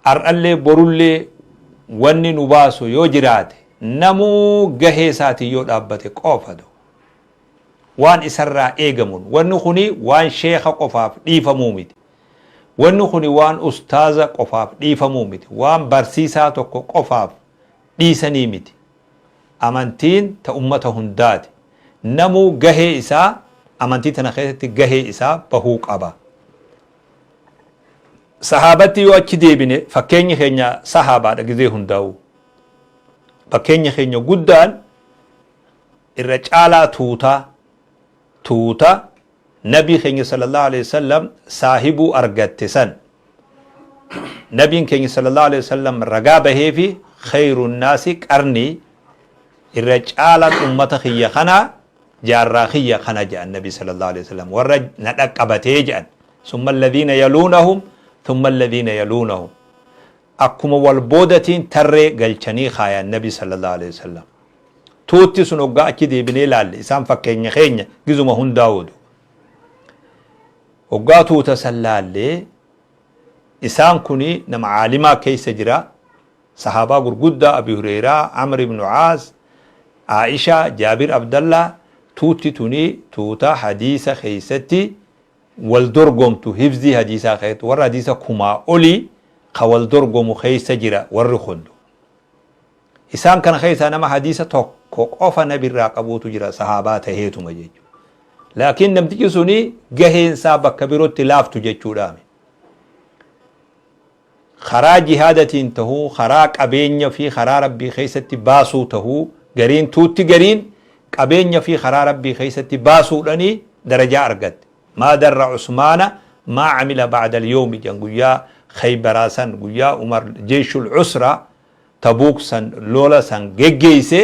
ar'allee borullee wanni nu baasu yoo jiraate namuu gahee isaati yoo dhaabbate qofatu waan isarraa eegamuun wanni kuni waan sheekha qofaaf dhiifamuu miti wanni kuni waan ustaaza qofaaf dhiifamuu miti waan barsiisaa tokko qofaaf dhiisanii miti amantiin ta ummata hundaati namuu gahee isaa amantii tana keessatti gahee isaa bahuu qaba sahaabatti yoo achi deebine fakkeenyi keenya sahabaadha gizee hundaa'u fakkeenyi keenya guddaan irra caalaa tuuta nabii keenya sallallahu alaihi wasallam saahibuu argatte san nabiin keenya sallallahu alaihi wasallam ragaa bahee fi khayrun naasi qarni irra caalaa ummata kiyya kana jaarraa kiyya kana jedhan nabii sallallahu alaihi wasallam warra nadhaqqabatee jedhan summa alladhina yalunahum ثم الذين يلونهم أكما والبودتين ترى قلشني خايا النبي صلى الله عليه وسلم توتي سنوغا أكيد بني لالي إسان فكين خين جزو ما هون داود وغا توتا سلالي إسان كوني نم عالما كيس جرا صحابة قرقودة أبي هريرة عمرو بن عاص عائشة جابر عبد الله توتي توني توتا حديث خيستي والدرقم تو حفظي حديثا خيط ور حديثا كما أولي والدرقم خيس جرا ورخندو إسان كان خيسا نما حديثا توقف نبي الراقبو تجرا صحابات هيتو مجيجو لكن نمتجي سوني جهين سابق كبيرو تلاف تجيجو دامي خرا جهادة تهو خرا قبين في خرا ربي خيسة باسو تهو غرين توتي غرين قبين في خرا ربي خيسة باسو لني درجة أرقد ما در عثمان ما عمل بعد اليوم جنقيا خيبرا سن قيا عمر جيش العسرة تبوك سن لولا سن جيجيسي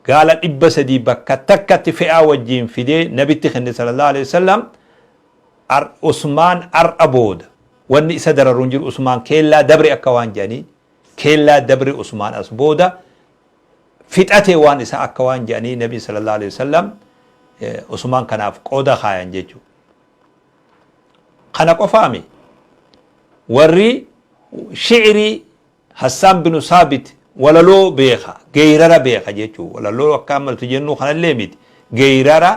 قال إبس دي بكا تكت فئة وجين في دي نبي تخند صلى الله عليه وسلم عثمان أبود واني سدر الرنجل عثمان كيلا دبر أكوان جاني كيلا دبر عثمان أسبودا فتأتي وان إسا أكوان جاني نبي صلى الله عليه وسلم عثمان كان قودا خاين جيجو خنا قفامي وري شعري حسان بن ثابت ولا لو بيخا غيرارا بيخا جيجو ولا لو كامل تجنو خنا ليميت غيرارا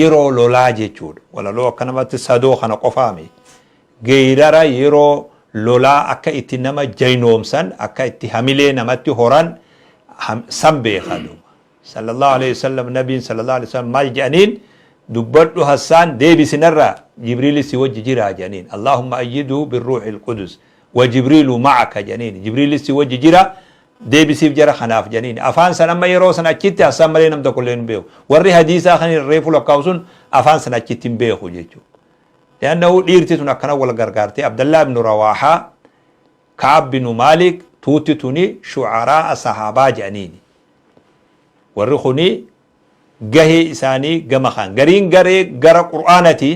يرو لولا جيجو ولا لو كنمت سادو خنا قفامي غيرارا يرو لولا اكا اتنما جينوم سن اكا اتهاملي نمتي هوران سم بيخا دو صلى الله عليه وسلم نبي صلى الله عليه وسلم مال جانين دبرت حسان ديبي سنرا جبريل سوى جرا جانين اللهم أيده بالروح القدس وجبريل معك جانين جبريل سوى جرا ديبي سيف جرا خناف جانين أفان سنما يرو سنة كتة أسام مرينم تقولين بيو وري حديثا خني الريفو لكاوسون أفان سنة كتة بيو جيجو لأنه ليرتي تنكنا ولا غرغرتي عبد الله بن رواحة كعب بن مالك توتي توني شعراء صحابة جانين ورخوني جهي إساني جمخان جرين جرى قرآنتي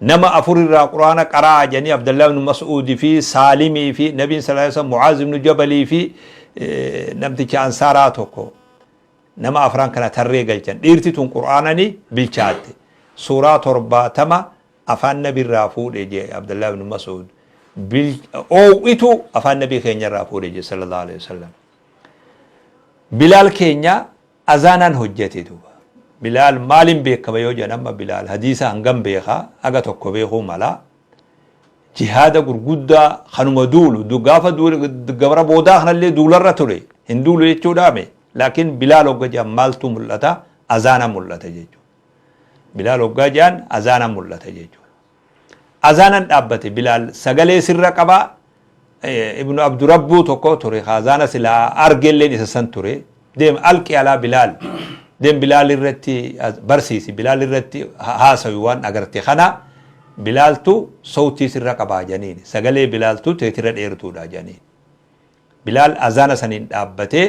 نما أفر القرآن قراءة جني عبد الله بن مسعود في سالمي في نبي صلى الله عليه وسلم معاذ بن جبل في نمتك أنصاراتكو نما أفران كانت الرجال جن إرتي تون قرآنني بالشات سورة ربا تما أفان نبي الرافود يجي عبد الله بن مسعود أو إتو أفان نبي خينيا الرافود يجي صلى الله عليه وسلم بلال كينيا أذانا هجتي دوبا بلال مالين بيك بيو جنما بلال حديثا هنغم بيخا أغا توكو بيخو مالا جهادا غرغودا خنوما دولو دو غافا دول غبرا بودا خنا اللي دولر رتولي هندولو يچو دامي لكن بلال اوغا جان مالتو ملتا أذانا ملتا جيجو بلال اوغا جان أذانا ملتا جيجو أذانا دابتي بلال سغلي سر قبا ابن عبد ربو توكو توري خازانا سلا أرجلين إسسان توري ديم ألقي على بلال ديم بلال الرتي برسيسي بلال الرتي هاسويوان أغرتي خنا بلال تو صوتي سر قبا جانين سغلي بلال تو تيتر ديرتو دا جانين بلال أذان سنين دابته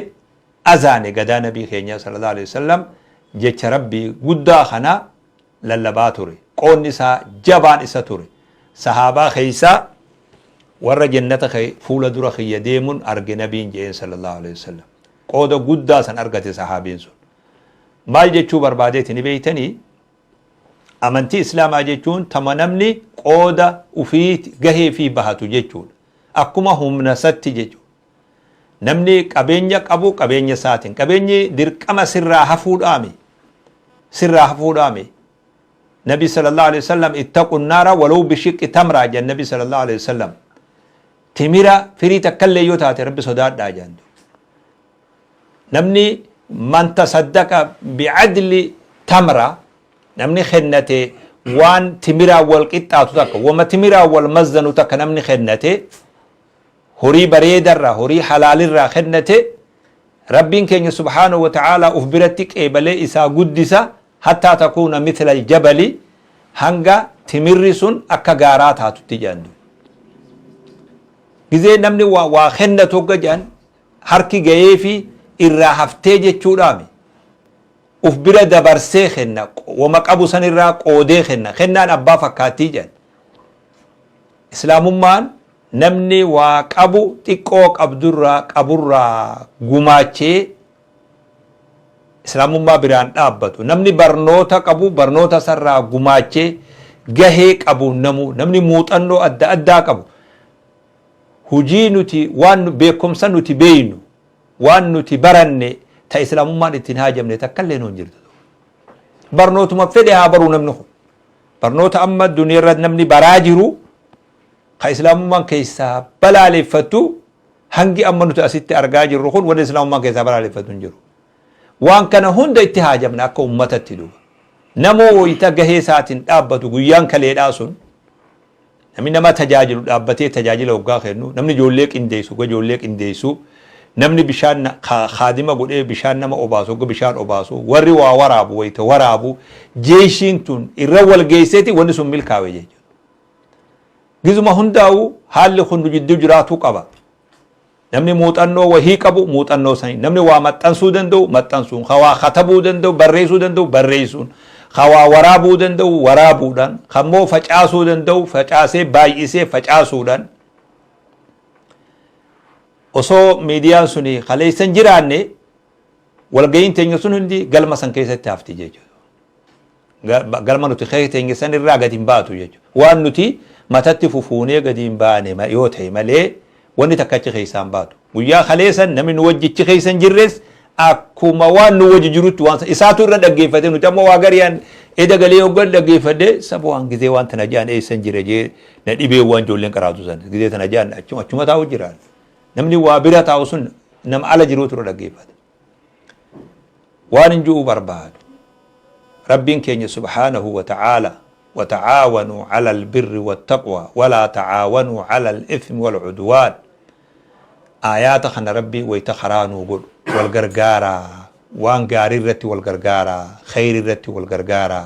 أذان غدا نبي خينيا صلى الله عليه وسلم جيچ ربي غدا خنا للباتوري قون نسا جبان إسا توري صحابة خيسا ور جنة خي فول در خي ديمون أرغ نبي جين صلى الله عليه وسلم قود غدا سن أرغت صحابين سن مال جيچو بربادت نبيتني أمنتي إسلام جيچون تمنمني قود وفيت جهي في بهاتو جيچون akkuma humna satti jechuudha. Namni qabeenya qabu qabeenya isaatiin qabeenyi dirqama sirraa hafuudhaami. Nabi sallallahu alaihi wasallam ittaqun naara walau bishiqqi tamraa jedhan Nabi sallallahu alaihi wasallam. Timira firii takkallee yoo taate rabbi sodaadhaa jedhan. Namni man tasaddaqa bi'adli tamra namni kennate waan timiraa wal qixxaatu takka wama timiraa wal mazzanu takka namni kennate horii bareedarraa horii halaalirraa kennate rabbiin keenya subhaanahu wa ta'ala uf biratti qeebalee isaa guddisa hattaa takuuna mithla aljabali hanga timirri sun akka gaaraa taatutti jedhandu. Gizee namni waa kennatu hogga jedhan harki gahee fi irraa haftee jechuudhaami. Uf bira dabarsee kenna wama qabu san irraa qoodee kenna kennaan abbaa fakkaattii jedhan. Islaamummaan namni waa qabu xiqqoo qaburraa gumaachee islaamummaa biraan dhaabbatu namni barnoota qabu barnoota sarraa gumaachee gahee qabu namni muuxannoo adda addaa qabu hujii nuti waan beekumsa nuti beeynu waan nuti baranne ta islaamummaan ittiin haajamne takkallee nuun jirtu. Barnootuma fedhe haa baruu namni kun barnoota amma duniirra namni baraa jiru ka islaamummaan keessaa balaaleffatu hangi amma nuti asitti argaa jirru kun wanda islaamummaan keessaa balaaleffatu hin jiru. Waan kana hunda itti haajamna akka ummatatti duuba. Namoo wayita gahee isaatiin dhaabbatu guyyaan kaleedhaa sun namni nama tajaajilu dhaabbatee tajaajila waggaa kennu namni ijoollee qindeessu namni bishaan khaadima godhee bishaan nama obaasu bishaan obaasu warri waa waraabu wayita waraabu jeeshiin tun irra wal geesseeti wanni sun milkaa'e jechuudha. Gizuma hundaa'u haalli kun jidduu jiraatu qaba. Namni muuxannoo wahii qabu muuxannoo sanii namni waa maxxansuu danda'u maxxansuun waa katabuu danda'u barreessuu danda'u barreessuun waa waraabuu danda'u waraabuudhaan kammoo facaasuu danda'u facaasee baay'isee facaasuudhaan osoo miidiyaan suni kaleessan jiraanne walga'iin teenya sun hundi galma san keessatti hafti jechuudha. Galma nuti teenya san irraa gadi hin baatu jechuudha. Waan nuti matatti fufuunee gadi hin baane yoo ta'e malee wanni takkachi keessaan baatu. Guyyaa kaleessan namni nu wajjichi keessan jirres akkuma waan nu wajji jirutti waan isaatu irra dhaggeeffate nuti amma waa gariyaan edagalee hoggan dhaggeeffadde saba waan gizee waan tana jaan eessan jira jee na dhibee waan ijoolleen qaraatu san gizee tana jaan achuma taa'u jiraan. Namni waa bira taa'u sun nama ala jiruutu irra dhaggeeffate. Waan hin jiru barbaadu. Rabbiin keenya subhaanahu wa ta'ala وتعاونوا على البر والتقوى ولا تعاونوا على الإثم والعدوان آيات خنا ربي ويتخرانوا قل والغرغارة وان غاري الرتي والغرغارة خير الرتي والغرغارة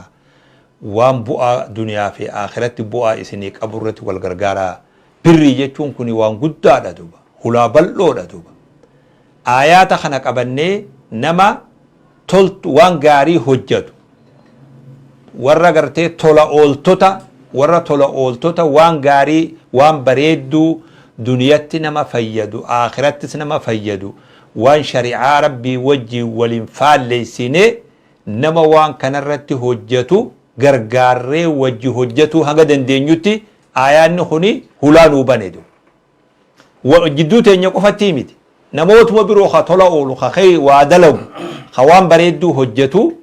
وان بؤا دنيا في آخرة بؤا إسنيك أبو الرتي والغرغارة بري جتون كني وان قدادة دوبا هلا بلودة دوبا آيات خنا قبني نما تلت وان غاري حجت warra gartee tola ooltota waan gaarii waan bareedduu duniyatti nama fayyadu akhirattis nama fayyadu waan shari'aa rabbii wajjii waliin faalleessine nama waan kanarratti hojjetu gargaarree wajji hojjetu hanga dandeenyutti aayaanni kuni hulaanuu baneedu. Jidduu teenya qofatti miti namootuma biroo ka tola oolu ka waa dalagu ka waan bareedduu hojjetu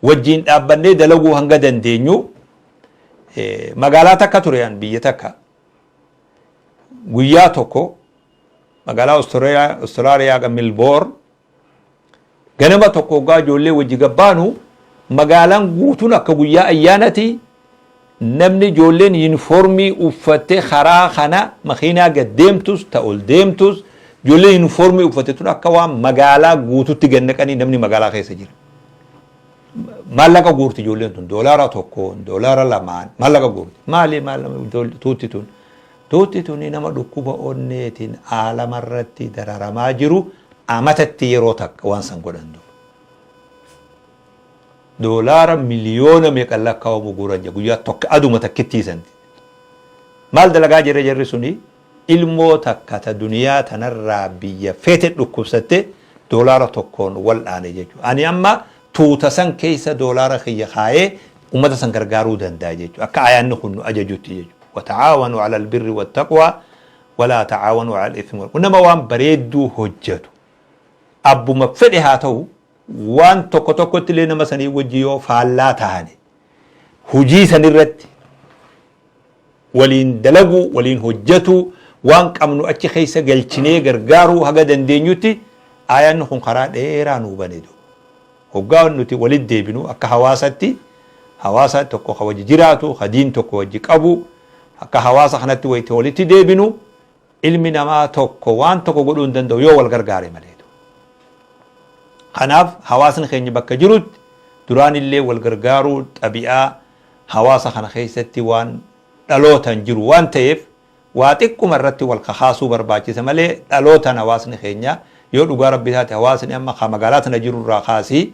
wajjiin dhaabbannee dalaguu hanga dandeenyu magaalaa takka tureyaan biyya takka guyyaa tokko magaalaa Austraaliyaa ga Melbourne ganama tokko gaa ijoollee wajji gabbaanu magaalaan guutuun akka guyyaa ayyaanati namni ijoolleen yuunifoormii uffattee karaa kana makiinaa gad deemtus ta'ol deemtus ijoollee yuunifoormii uffatte tun akka waan magaalaa guututti gannaqanii namni magaalaa keessa jira. Maallaqa guurti ijoolleen tun doolaara tokkoon doolaara lamaan maallaqa guurti maali tuutti tun nama dhukkuba onneetiin aalamarratti dararamaa jiru amatatti yeroo takka waan san godhan doolaara miliyoona meeqan lakkaa'amu guuran guyyaa tokko aduma takkittiisanti maal dalagaa jira jarri suni ilmoo takka ta duniyaa tanarraa biyya feete dhukkubsatte doolaara tokkoon wal'aane jechuudha. Ani amma tuuta san keessa doolaara kiyya kaayee ummata san gargaaruu danda'a jechuudha. Akka aayaanni kun nu ajajutti jechuudha. وتعاونوا على البر والتقوى ولا تعاونوا على الإثم ونما وان بريدو هجتو أبو مفدي هاتو وان توكو توكو تلين مساني وجيو فالا تهاني هجي سنرت ولين دلقو ولين هجتو وان قمنو أتي خيسا قلتني غرغارو هغا دندينيوتي آيان نخون قرار ديرانو بندو هقاو نوتي ولد ديبنو أكا حواساتي حواسا توكو خواجي جراتو خدين توكو وجي قبو أكا حواسا خناتي ويتي ولدي ديبنو ilmi namaa tokko waan tokko godhuu hin danda'u yoo wal gargaare malee. Kanaaf hawaasni keenya bakka jirutti duraan illee wal gargaaruu xabi'aa hawaasa kana keessatti waan dhalootan jiru waan ta'eef waa xiqquma irratti wal kaasuu barbaachisa malee dhalootan hawaasni keenya yoo dhugaa rabbi taate hawaasni amma magaalaa tana jiru irraa kaasii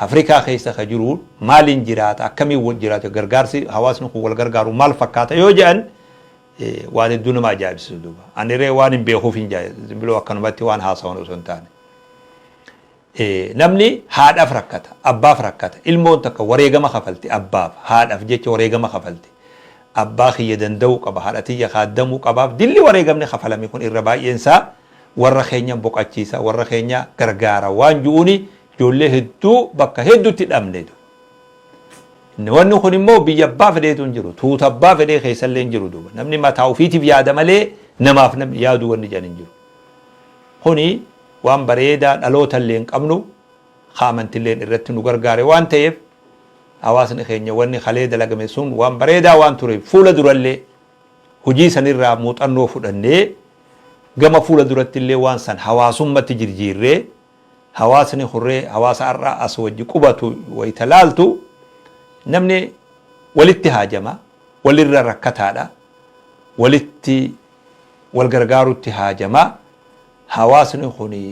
Afrikaa keessa ka jiru maaliin jiraata akkamiin wal jiraata gargaarsi hawaasni kun wal gargaaru maal fakkaata yoo jedhan waan hedduu nama ajaa'ibsiisu duuba. Ani ree waan hin beekuuf hin jaalle biloo akkanumatti waan haasawan osoo hin taane. Namni haadhaaf rakkata, abbaaf rakkata, ilmoon takka wareegama kafalti abbaaf, haadhaaf jecha wareegama kafalti. Abbaa kiyya danda'uu qaba, haadha tiyya kaaddamuu qabaaf dilli wareegamni kafalame kun irra baay'eensaa warra keenya boqachiisa, warra keenya gargaara waan ju'uuni ijoollee hedduu bakka hedduutti dhabne. Wanni kun immoo biyya abbaa fedheetu hin jiru, tuuta abbaa fedhee keessallee hin jiru duuba. Namni mataa ofiitiif yaada malee namaaf namni yaadu wanni jedhan hin jiru. Kuni waan bareedaa dhaloota illee hin qabnu, haamantillee irratti nu gargaare waan ta'eef hawaasni keenya wanni kalee dalagame sun waan bareedaa waan tureef fuula durallee hojii sanirraa muuxannoo fudhannee gama fuula duratti illee waan san hawaasummatti jirjiirree hawaasni hurree hawaasa har'a as wajji qubatu wayita laaltu namni walitti haajama walirra rakkataadha walitti wal gargaarutti haajama hawaasni kuni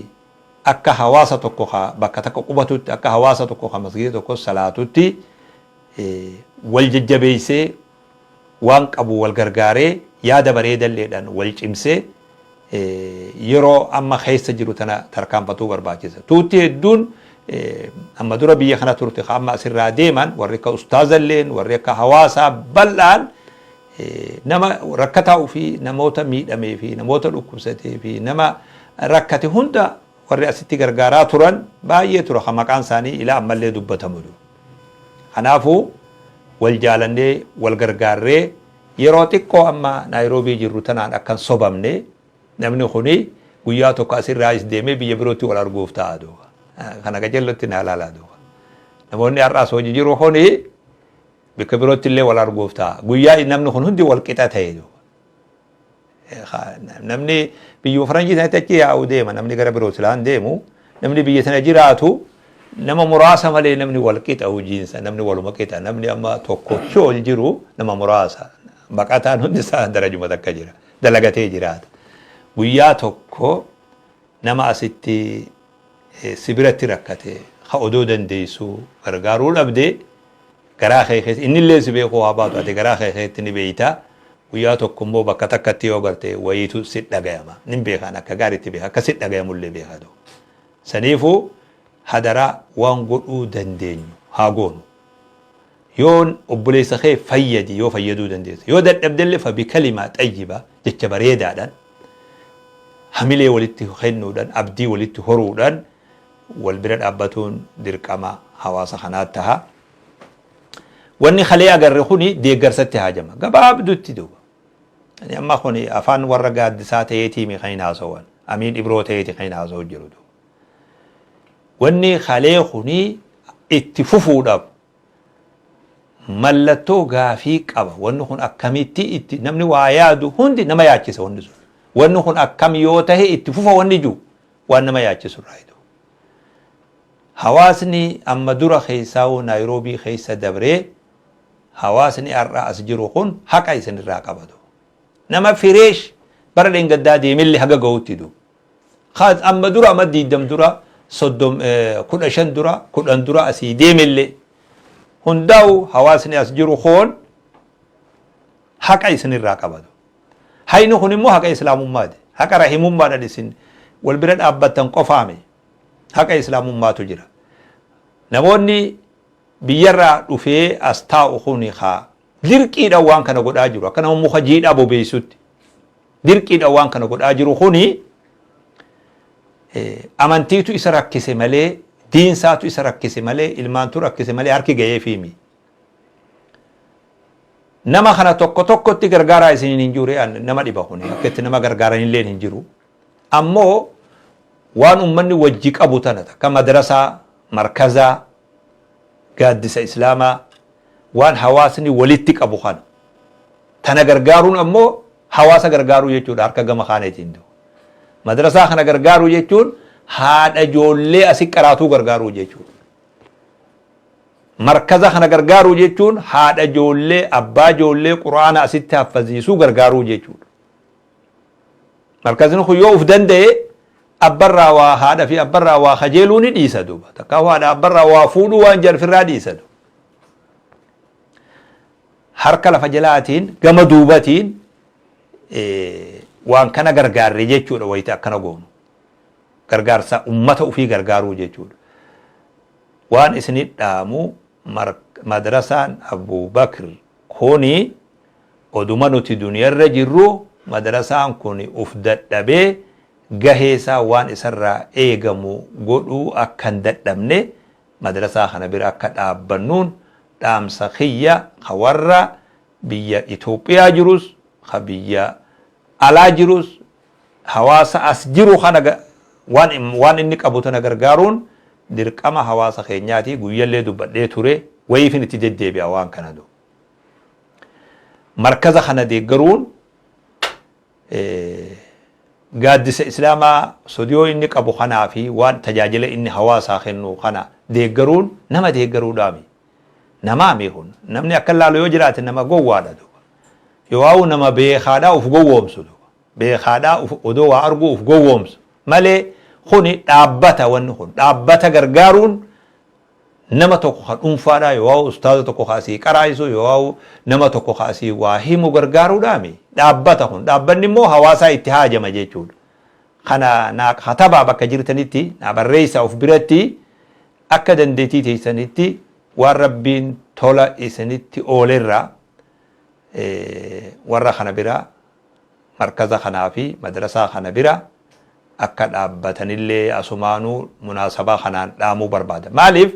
akka hawaasa tokko bakka takka qubatutti akka hawaasa tokko masgiida tokko salaatutti wal jajjabeessee waan qabu wal gargaaree yaada bareedalleedhaan wal cimsee yeroo amma keessa jiru tana tarkaanfatuu barbaachisa. Tuutti hedduun amma dura biyya kana turte amma asirraa deeman warri akka ustaazalleen warri akka hawaasaa bal'aan nama rakkataa fi namoota miidhamee fi namoota dhukkubsatee fi nama rakkate hunda warri asitti gargaaraa turan baay'ee tura kan maqaan isaanii ilaa ammallee dubbatamu. Kanaafuu wal jaalannee wal gargaarree yeroo xiqqoo amma Naayiroobii jirru tanaan akkan sobamne namni kuni guyyaa tokko asirraa is deemee biyya birootti wal arguuf ta'a duuba. Kana gajallotti na ilaalaa duuba. Namoonni har'aas hojii jiru kuni bakka birootti illee wal arguuf ta'a. Guyyaa namni kun hundi wal qixa ta'e duuba. Namni biyya Faranjii sanatti achi yaa'u deema namni gara birootti laan deemu namni biyya sana jiraatu nama muraasa malee namni wal qixa hojiinsa namni waluma qixa namni amma tokkochi ol jiru nama muraasa baqataan hundi isaa darajuma takka jira dalagatee jiraata. Guyyaa tokko nama asitti sibiratti rakkate ha odoo dandeessu gargaaruu dhabdee garaa kee keessa inni illee si beekuu haa baatu ati garaa kee keessatti ni beeyta guyyaa tokko immoo bakka takkatti yoo garte wayiitu si dhagayama nin beekan akka gaariitti beeka akka si dhagayamullee beekatu. Saniifuu hadaraa waan godhuu dandeenyu haa goonu. Yoon obboleessa kee fayyadi yoo fayyaduu dandeessa yoo dadhabdellee fa bikalimaa xayyiba jecha bareedaadhaan hamilee walitti kennuudhaan abdii walitti horuudhaan wal bira dhaabbatuun dirqama hawaasa kanaatti taha. Wanni kalee agarre kuni deeggarsatti haajama gabaabdutti duuba. Amma kuni afaan warra gaaddisaa ta'eetiimi kan hin haasawan amiin ibroo ta'eeti kan hin haasa'u jiru duuba. Wanni kalee kuni itti fufuudhaaf mallattoo gaafii qaba. Wanni kun akkamitti itti namni waa yaadu hundi nama yaachisa wanni sun. Wanni kun akkam yoo tahe itti fufa wanni jiru waan nama yaachisu irraa jiru. Hawaasni amma dura keessaa Naayiroobii keessa dabree hawaasni har'a as jiru kun haqa isinirraa qabatu. Nama fireesh bara dheengaddaa deemillee haga ga'utti jiru. Amma dura amma 20 dura 15 dura 10 dura asii deemillee hundaa'u hawaasni as jiru kun haqa isinirraa qabatu. Hayni kun immoo haqa islaamummaati. Haqa rahimummaadhaan isin wal bira dhaabbattan qofaame haqa islaamummaatu jira. Namoonni biyyarraa dhufee as taa'u kuni haa dirqiidhaan waan kana godhaa jiru. Akka nama muka jiidhaa bobeessutti. dirqiidha waan kana godhaa jiru kuni amantiitu isa rakkise malee diinsaatu isa rakkise malee ilmaantu rakkise malee harki ga'ee fiimi. Nama kana tokko tokkotti gargaaraa isiniin hin jiru nama dhiba kuni akka itti nama gargaaran illee hin jiru. Ammoo waan ummanni wajji qabu tana takka madrasaa markazaa gaaddisa islaamaa waan hawaasni walitti qabu kana tana gargaaruun ammoo hawaasa gargaaruu jechuudha harka gama kaaneetiin ta'u. Madrasaa kana gargaaruu jechuun haadha ijoollee asi qaraatuu gargaaruu jechuudha. Markaza kana gargaaruu jechuun haadha ijoollee abbaa ijoollee quraana asitti haffaziisuu gargaaruu jechuudha. Markazni kun yoo uf danda'e abbarraa waa haadha fi abbarraa waa kajeeluu ni dhiisa duuba. Takka haadha abbarraa waa fuudhuu waan jarfirraa dhiisa duuba. Harka lafa jalaatiin gama duubatiin waan kana gargaarre jechuudha wayita akkana goonu. Gargaarsa ummata ufii gargaaruu jechuudha. Waan isinit dhaamu madrasaan Abubakr kuni oduma nuti duniyarra jirru madrasaan kuni uf dadhabee gaheesaa waan isarraa eegamu godhuu akka hin dadhabne madrasaa kana bira akka dhaabbannuun dhaamsa kiyya warra biyya Itoophiyaa jirus ka biyya alaa jirus hawaasa as jiru kana waan inni qabu tana gargaaruun dirqama hawaasa keenyaati guyyallee dubbadhee ture wayiifin itti deddeebi'a waan kana do. Markaza kana deeggaruun gaaddisa islaamaa sodiyoo inni qabu kanaa fi waan tajaajila inni hawaasaa kennu kana deeggaruun nama deeggaruudhaami. Namaami kun namni akka laalu yoo jiraate nama gowwaadha duuba. Yoo nama beekaadhaa uf gowwoomsu duuba. Beekaadhaa odoo waa arguu uf gowwoomsu malee kuni dhaabbata wanni kun dhaabbata gargaaruun nama tokko ka dhuunfaadhaa yoo ustaaza tokko kaasii qaraayisu yoo nama tokko kaasii waa himu gargaaruudhaami. Dhaabbata kun dhaabbanni immoo hawaasaa itti haajama jechuudha. Kana naa katabaa bakka jirtanitti naa barreessaa of biratti akka dandeetii teessanitti waan rabbiin tola isinitti oolerraa warra kana bira markaza kanaa fi madrasaa kana bira akka dhaabbatanillee asumaanuu munaasabaa kanaan dhaamuu barbaada. Maaliif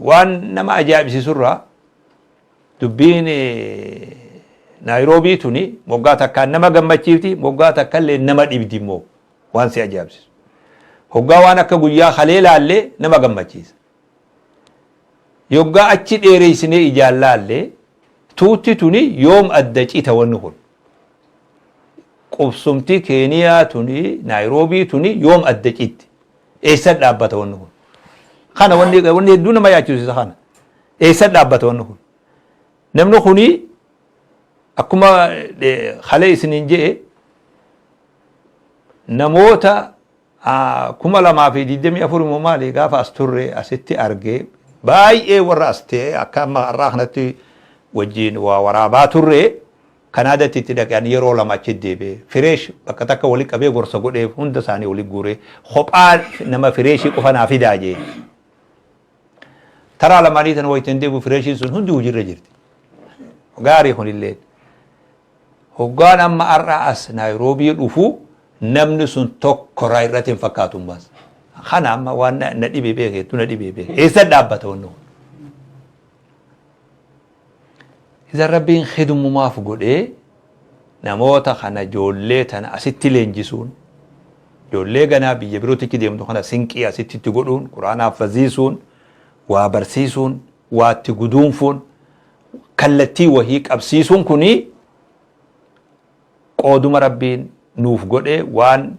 waan nama ajaa'ibsiisurraa dubbiin Naayiroobii tuni moggaa takkaan nama gammachiifti moggaa takkallee nama dhibdi immoo waan si ajaa'ibsiisu. Hoggaa waan akka guyyaa kalee laallee nama gammachiisa. Yoggaa achi dheereessinee ijaallaallee tuutti tuni yoom adda cita wanni kun. Qubsumti Keeniyaa tuni Naayiroobii tuni yoom adda citti. Eessa dhaabbata wanni kun. Kana wanni hedduu nama yaachisiisa kana. Eessa dhaabbata wanni kun. Namni kuni akkuma kalee isiniin jedhe namoota 2024 immoo maali gaafa as turre asitti argee baay'ee warra as ta'e akka amma har'aa kanatti wajjin waa waraabaa turre Kanaadaatti itti dhaqan yeroo lama achi deebi'ee fireesh bakka takka wali qabee gorsa godhee hunda isaanii wali guuree kophaa nama fireeshii qofa naa fidaa jee. Taraa lamaanii tan wayitiin deebi'u fireeshiin sun hundi hojiirra jirti. Gaarii kunillee. Hoggaan amma har'aa as Naayiroobii dhufu namni sun tokko raa irratti hin fakkaatuun baas. Kana amma waan na dhibee beekeetu na dhibee beekee. Eessa dhaabbata wanni kun? Iza rabbiin khidumumaaf godhee namoota kana ijoollee tana asitti leenjisuun ijoollee ganaa biyya birootitti deemtu kana sinqii asitti itti godhuun quraana haffaziisuun waa barsiisuun waa itti guduunfuun kallattii wahii qabsiisuun kuni qooduma rabbiin nuuf godhee waan